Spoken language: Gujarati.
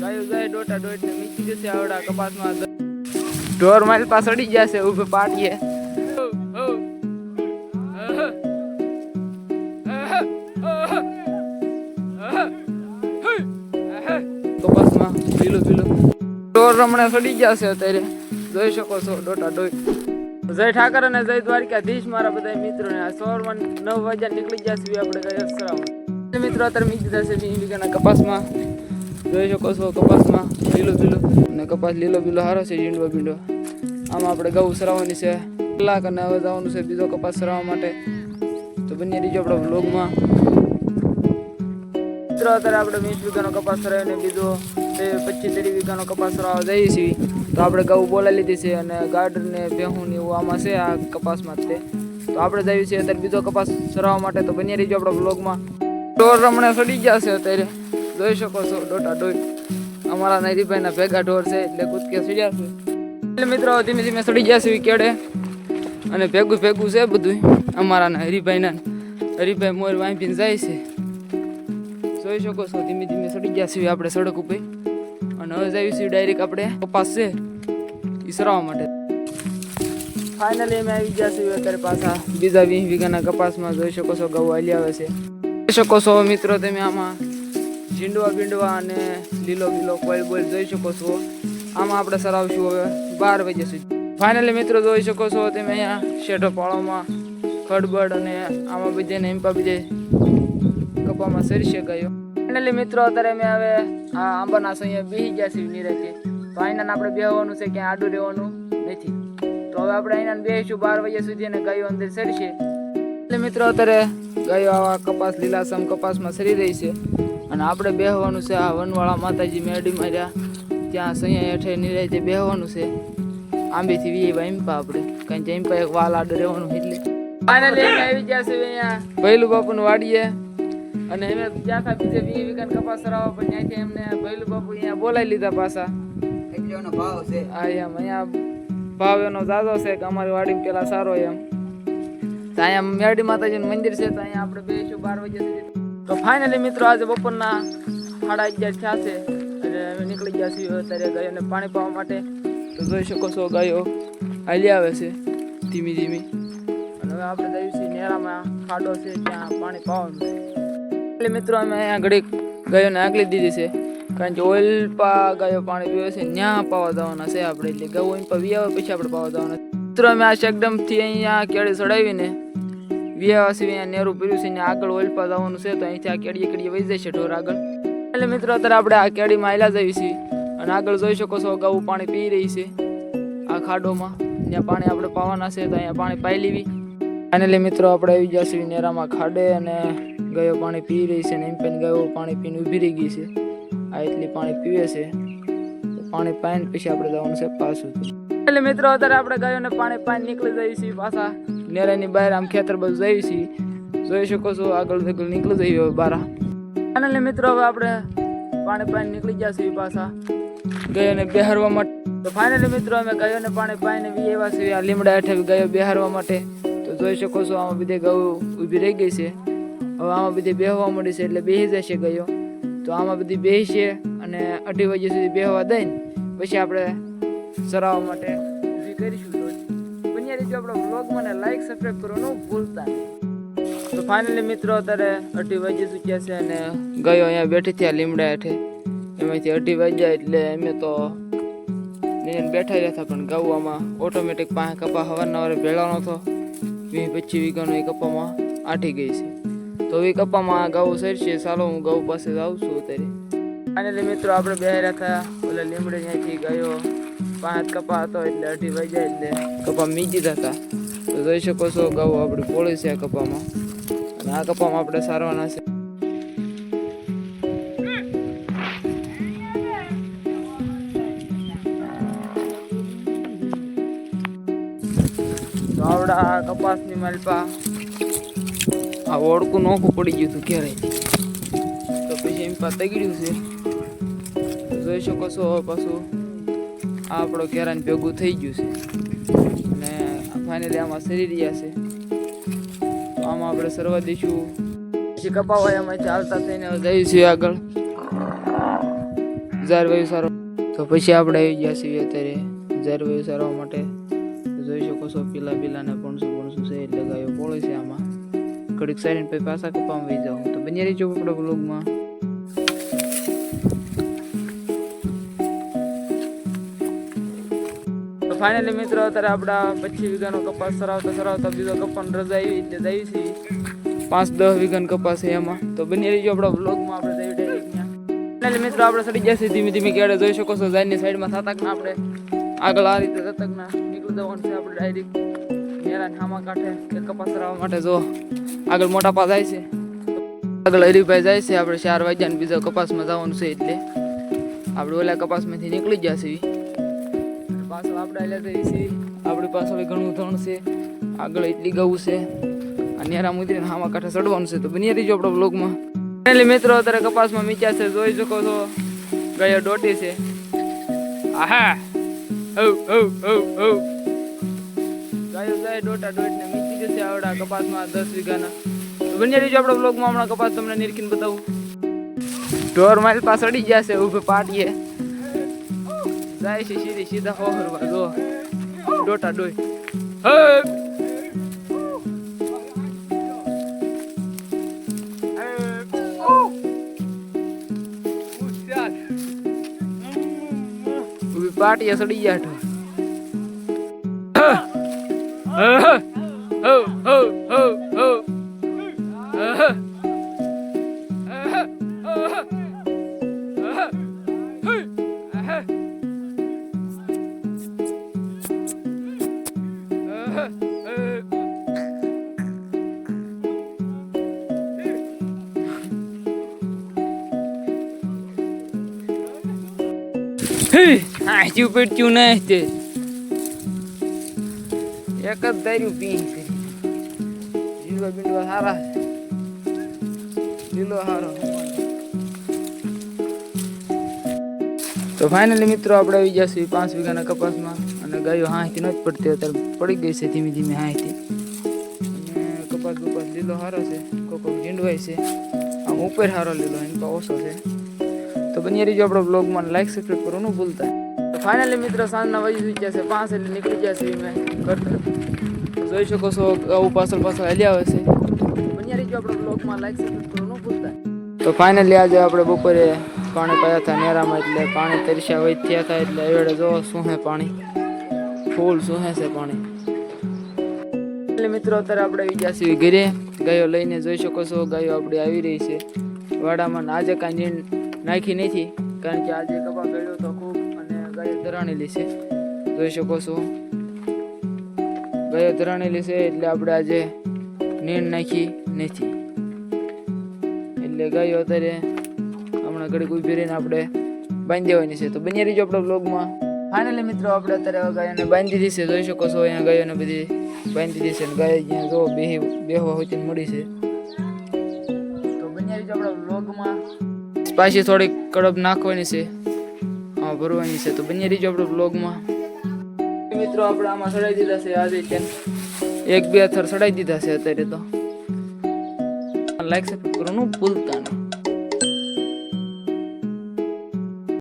ગાયો જાય ડોટા ડોટ ને મીચી જશે આવડા કપાસમાં ઢોર મારી પાસે અડી જશે ઉભે પાટીએ કપાસમાં પીલું ઢોર રમણે સડી જશે અત્યારે જોઈ શકો છો ડોટા ડોટ જય ઠાકર અને જય દ્વારકાધીશ મારા બધા મિત્રો ને સવારમાં 9 વાગ્યા નીકળી જશે આપણે ગયા સરાવ મિત્રો અત્યારે મીચી જશે 20 વીઘાના કપાસમાં જોઈ શકો છો કપાસમાં લીલું અને કપાસ લીલો બીલો સારો છે ઝીંડવા બીંડવા આમાં આપણે ઘઉં સરાવવાની છે કલાક અને હવે જવાનું છે બીજો કપાસ સરાવવા માટે તો બંને રીજો આપણા વ્લોગમાં મિત્રો અત્યારે આપણે 20 વીઘાનો કપાસ સરાવીને બીજો 25-30 વીઘાનો કપાસ સરાવવા જઈએ છીએ તો આપણે ઘઉં બોલાવી લીધી છે અને ગાર્ડર ને ભેહું ને એવું આમાં છે આ કપાસમાં તે તો આપણે જઈએ છીએ અત્યારે બીજો કપાસ સરાવવા માટે તો બંને રીજો આપણા વ્લોગમાં ઢોર રમણે સડી ગયા છે અત્યારે જોઈ શકો છો ડોટા ડોટ અમારા નરીભાઈના ભેગા ઢોર છે એટલે કૂદકે સડ્યા છે એટલે મિત્રો ધીમે ધીમે સડી ગયા છે કેડે અને ભેગું છે બધું અમારા હરીભાઈ મોર વાંપીને જાય છે જોઈ શકો છો ધીમે ધીમે સડી ગયા છે આપણે સડક ઉપર અને હવે જઈએ છીએ ડાયરેક્ટ આપણે કપાસ છે એ સરાવવા માટે ફાઇનલી અમે આવી ગયા છીએ અત્યારે પાછા બીજા 20 વીઘાના કપાસમાં જોઈ શકો છો ઘઉં હાલી આવે છે જોઈ શકો છો મિત્રો તમે આમાં ઝીંડવા બીંડવા અને લીલો કોઈલ બોઈલ જોઈ શકો છો આમાં આપણે સરાવશું હવે 12 વાગ્યા સુધી ફાઇનલી મિત્રો જોઈ શકો છો તમે અહીંયા શેઠો પાળોમાં ખડબડ અને આમાં બીજાને ઇમ્પા બીજે કપામાં સરશે ગયો ફાઇનલી મિત્રો અત્યારે અમે હવે આ આંબાના અહીંયા બેસી ગયા છીએ નિરાતે તો અહીંના આપણે બેહવાનું છે ક્યાંય આડું રહેવાનું નથી તો હવે આપણે અહીંયા બેસીશું 12 વાગ્યા સુધી અને ગાયો અંદર સરશે એટલે મિત્રો અત્યારે ગાયો આવા કપાસ લીલાસમ કપાસમાં સરી રહી છે અને આપણે બેહવાનું છે આ વનવાળા માતાજી મેડી માર્યા ત્યાં સૈયા હેઠે નિરાતે બેહવાનું છે આંબેથી વી ઇમ્પા આપણે કઈ ત્યાં ઇમ્પા એક વાલ આડું રહેવાનું એટલે ફાઇનલી અમે આવી ગયા છે અહીંયા ભૈલું બાપુને વાડીએ અને અમે ત્યાં હતા બીજે 20 વીઘાના કપાસ સરાવવા પણ ત્યાંથી એમને ભૈલું બાપુ અહીંયા બોલાવી લીધા પાછા એટલોનો ભાવ છે હા એમ અહીંયા ભાવ એનો જાજો છે કે અમારી વાડી પેલા સારો એમ તો અહીંયા મેરડી માતાજીનું મંદિર છે તો અહીંયા આપણે બેસીશું 12 વાગ્યા સુધી તો ફાઇનલી મિત્રો આજે બપોરના 11:30 થયા છે અને અમે નીકળી ગયા છીએ અત્યારે ગાયોને પાણી પાવા માટે તો જોઈ શકો છો ગાયો હાલી આવે છે ધીમી ધીમી અને હવે આપણે જઈએ છીએ નેરામાં ખાડો છે ત્યાં પાણી પાવાનું છે એટલે મિત્રો અમે અહીંયા ઘડીક ગાયોને આગલી દીધી છે કારણ કે ઓઇલ પા ગાયો પાણી પીવે છે ત્યાં પાવા જવાના છે આપણે એટલે ગૌ ઓઇલ પા વી આવે પછી આપણે પાવા જવાના મિત્રો અમે આ એકદમથી અહીંયા કેળે ચડાવીને વિયાવાસી અહીંયા નેરું પીર્યું છે ને આગળ ઓઇલ પા જવાનું છે તો અહીંથી આ કેડીએ વહી જાય છે ઢોર આગળ એટલે મિત્રો અત્યારે આપણે આ કેડીમાં આયલા જઈએ છીએ અને આગળ જોઈ શકો છો ગૌ પાણી પી રહી છે આ ખાડોમાં ત્યાં પાણી આપણે પાવાના છે તો અહીંયા પાણી પાઈ લેવી ફાઇનલી મિત્રો આપણે આવી ગયા છીએ નેરામાં ખાડે અને ગાયો પાણી પી રહી છે ને એમ પણ ગાયો પાણી પીને ઊભી રહી ગઈ છે આ એટલી પાણી પીવે છે પાણી પાઈને પછી આપણે જવાનું છે પાછું એટલે મિત્રો અત્યારે આપણે ગાયોને પાણી પાઈને નીકળી જઈએ છીએ પાછા નેરાની બહાર આમ ખેતર બાજુ જઈએ છીએ જોઈ શકો છો આગળ નીકળી જઈએ હવે બારા ફાઇનલી મિત્રો હવે આપણે પાણી પાઈને નીકળી ગયા છીએ પાછા ગાયોને બેહારવા માટે તો ફાઇનલી મિત્રો અમે ગાયોને પાણી પાઈને વી એવા છીએ આ લીમડા હેઠે ગાયો બેહારવા માટે તો જોઈ શકો છો આમાં બધી ગાયો ઊભી રહી ગઈ છે હવે આમાં બધી બેહવા મળી છે એટલે બેસી જશે ગાયો તો આમાં બધી બેસશે અને 2:30 વાગ્યા સુધી બેહવા દઈને પછી આપણે સરાવવા માટે ઊભી કરીશું તો બન્યા રીતે આપણો બ્લોગ મને લાઈક સબસ્ક્રાઈબ કરવાનું ભૂલતા નહીં તો ફાઇનલી મિત્રો અત્યારે 2:30 વાગ્યા ચૂક્યા છે અને ગાયો અહીંયા બેઠી હતી આ લીમડા હેઠે એમાંથી 2:30 વાગ્યા એટલે અમે તો બેઠા રહ્યા હતા પણ ગાવામાં ઓટોમેટિક પાસે કપા સવારે ભેળાનો હતો 20-25 વીઘાનો એ કપામાં આટી ગઈ છે તો એ કપામાં ગાઉ સરશે ચાલો હું ગાઉ પાસે આવું છું અત્યારે ફાઇનલી મિત્રો આપણે બેહ્યા હતા ઓલા લીમડે ત્યાંથી ગયો 5 કપા હતો એટલે 2:30 વાગ્યા એટલે કપા મીજી હતા તો જોઈ શકો છો ગાઉ આપણી પોળી છે આ કપામાં અને આ કપામાં આપણે સારવાના છે તો આવડા કપાસની માલપા આ ઓળકું નોખું પડી ગયું હતું ક્યારેય તો પછી એમ પાતા ગયું છે જોઈ શકો છો પાછું આ આપણો કેરાન ભેગું થઈ ગયું છે અને ફાઇનલી આમાં સરી રહ્યા છે તો આમાં આપણે સરવા દઈશું પછી કપાવા એમાં ચાલતા થઈને જઈએ છીએ આગળ ઝારવાયું સારો. તો પછી આપણે આવી ગયા છીએ અત્યારે ઝારવાયું સારવા માટે. જોઈ શકો છો પીલા ને પોણસું છે એટલે ગાયો પોળે છે આમાં. ઘડીક સાઈડ પછી પાછા કપામાં વહી જાવ. તો બની રહીજો આપણે બ્લોગમાં. તો ફાઇનલી મિત્રો અત્યારે આપણા 25 વીઘાનો કપાસ સરાવતા બીજો કપાની રજા આવી એટલે જઈએ છીએ 5-10 વીઘાનો કપાસ છે એમાં. તો બની રહીજો આપણા બ્લોગમાં. આપણે જઈએ ડાયરેક્ટ ત્યાં. ફાઇનલી મિત્રો આપણે સડી ગયા છીએ ધીમે કેડે. જોઈ શકો છો જાયની સાઈડમાં થતાકના આપણે આગળ આ રીતે થતાકના નીકળી જવાનું છે આપણે ડાયરેક્ટ નેરાને હામા કાંઠે કપાસ સરાવવા માટે. જો આગળ મોટા પા જાય છે, આગળ હરીભાઈ જાય છે. આપણે 4 વાગ્યાને બીજા કપાસમાં જવાનું છે એટલે આપણે ઓલા કપાસમાંથી નીકળી ગયા છીએ. પાછળ આપણે આલ્યા જઈએ છીએ. આપણી પાછળ ઘણું ધણ છે, આગળ એટલી ગવું છે. આ નેરા મુદ્રીને હામા કાંઠે ચડવાનું છે. તો બની રહીજો આપણા બ્લોગમાં. ફાઇનલી મિત્રો અત્યારે કપાસમાં મીચ્યા છે. જોઈ શકો છો ગાયો ડોટી છે. આહા ગાયો જાય ડોટા ડોટને મીચી જશે આવડા કપાસમાં 10 વીઘાના. તો બની રહીજો આપણા બ્લોગમાં. હમણાં કપાસ તમને નીરખીને બતાવું. ઢોર મારી પાસે અડી ગયા છે ઉભે પાટીએ. જાય છે સીધા હોહરવા. જો ડોટા ડોય પાટીએ સડી ગયા ઢોર. આચ્યું પેટ્યું નહીં તે એક જ દાર્યું પી કરી. લીલો બીંડવા સારા છે, લીલો સારો. તો ફાઇનલી મિત્રો આપણે આવી ગયા છીએ 5 વીઘાના કપાસમાં. અને ગાયો હાંથી નથી પડતી, અત્યારે પડી ગઈ છે ધીમે હાંથી. અને કપાસ લીલો સારો છે, કોક ઝીંડવાય છે. આમ ઉપર સારો લીલો એમ તો ઓછો છે. તો બની રહીજો આપણો બ્લોગમાં. લાઈક સબસ્ક્રાઈબ કરવાનું ભૂલતા. તો ફાઇનલી મિત્રો સાંજના વાગી ગયા છે 5 એટલે નીકળી ગયા છે મેં ઘર તરફ. જોઈ શકો છો આવું પાછળ હલ્યા આવે છે. બની રહીજો આપણો બ્લોગમાં. લાઈક સબસ્ક્રાઈબ કરવાનું ભૂલતા. તો ફાઇનલી આજે આપણે બપોરે પાણી પાયા હતા નેરામાં, એટલે પાણી તરસ્યા વહી થયા હતા. એટલે એવડે જો શું હે પાણી ફૂલ શું છે પાણી. એટલે મિત્રો અત્યારે આપણે આવી ગયા છીએ ઘરે ગાયો લઈને. જોઈ શકો છો ગાયો આપણી આવી રહી છે વાડામાં. આજે કાંઈ નીંદ નાખી નથી કારણ કે આજે કપા ગળ્યો તો ખૂબ અને ગાયો ધરાણેલી છે. જોઈ શકો છો ગાયો ધરાણેલી છે એટલે આપણે આજે નીંદ નાખી નથી. એટલે ગાયો અત્યારે હમણાં ઘડીક ઊભી રહીને આપણે બાંધી દેવાની છે. તો બની રહીજો આપણા બ્લોગમાં. ફાઇનલી મિત્રો આપણે અત્યારે ગાયોને બાંધી દીધી છે. જોઈ શકો છો અહીંયા ગાયોને બધી બાંધી દીધી છે. ગાયો જ્યાં જો બેહવા હોતી મળી છે. તો બની રહીજો આપણા બ્લોગમાં. પાછી થોડીક કડબ નાખવાની છે, ભરવાની છે. તો બની રહીજો આપણે બ્લોગમાં. મિત્રો આપણે આમાં સડાઈ દીધા છે. આજે 1-2 થર સડાઈ દીધા છે અત્યારે. તો લાઈક સબસ્ક્રાઇબ કરવાનું ભૂલતા નહીં.